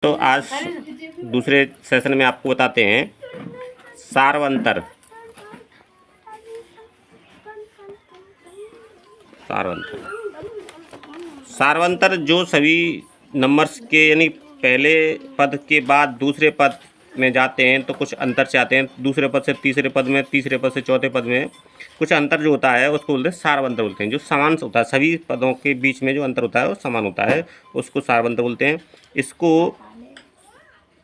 तो आज दूसरे सेशन में आपको बताते हैं सार्वंतर। सार्वंतर जो सभी नंबर्स के यानी पहले पद के बाद दूसरे पद में जाते हैं तो कुछ अंतर से आते हैं, दूसरे पद से तीसरे पद में, तीसरे पद से चौथे पद में कुछ अंतर जो होता है उसको बोलते हैं सार्वंतर बोलते हैं। जो समान होता है, सभी पदों के बीच में जो अंतर होता है वो समान होता है, उसको सार्वंतर बोलते हैं। इसको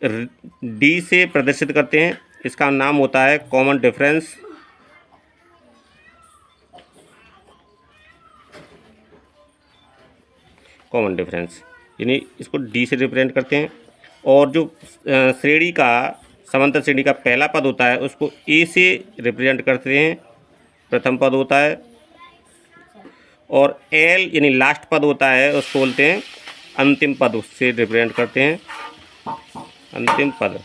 डी से प्रदर्शित करते हैं। इसका नाम होता है कॉमन डिफरेंस। कॉमन डिफरेंस यानी इसको डी से रिप्रेजेंट करते हैं। और जो श्रेणी का समांतर श्रेणी का पहला पद होता है उसको ए से रिप्रेजेंट करते हैं, प्रथम पद होता है। और एल यानी लास्ट पद होता है उसको बोलते हैं अंतिम पद, उससे रिप्रेजेंट करते हैं अंतिम पद।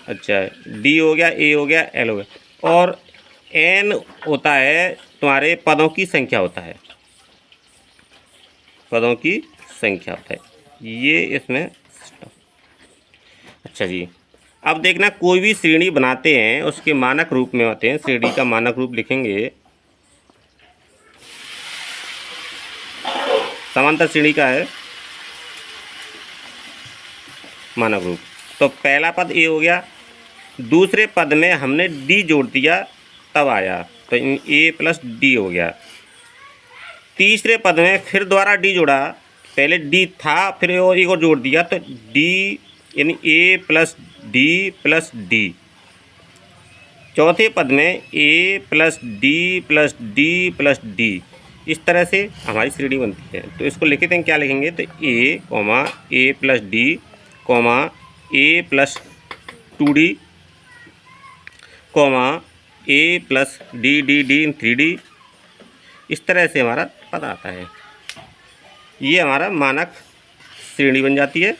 अच्छा, डी हो गया, ए हो गया, एल हो गया। और एन होता है तुम्हारे पदों की संख्या होता है, पदों की संख्या होता है ये इसमें। अच्छा जी, अब देखना कोई भी श्रेणी बनाते हैं उसके मानक रूप में होते हैं। श्रेणी का मानक रूप लिखेंगे, समांतर श्रेणी का है मानक रूप। तो पहला पद ए हो गया, दूसरे पद में हमने डी जोड़ दिया तब आया, तो ए प्लस डी हो गया। तीसरे पद में फिर दोबारा डी जोड़ा, पहले डी था फिर एक और जोड़ दिया तो डी यानी ए प्लस डी। चौथे पद में A plus D plus D plus D. इस तरह से हमारी श्रेणी बनती है। तो इसको लिखते हैं, क्या लिखेंगे, तो A plus D A plus 2D A plus D 3D। इस तरह से हमारा पद आता है। ये हमारा मानक श्रेणी बन जाती है।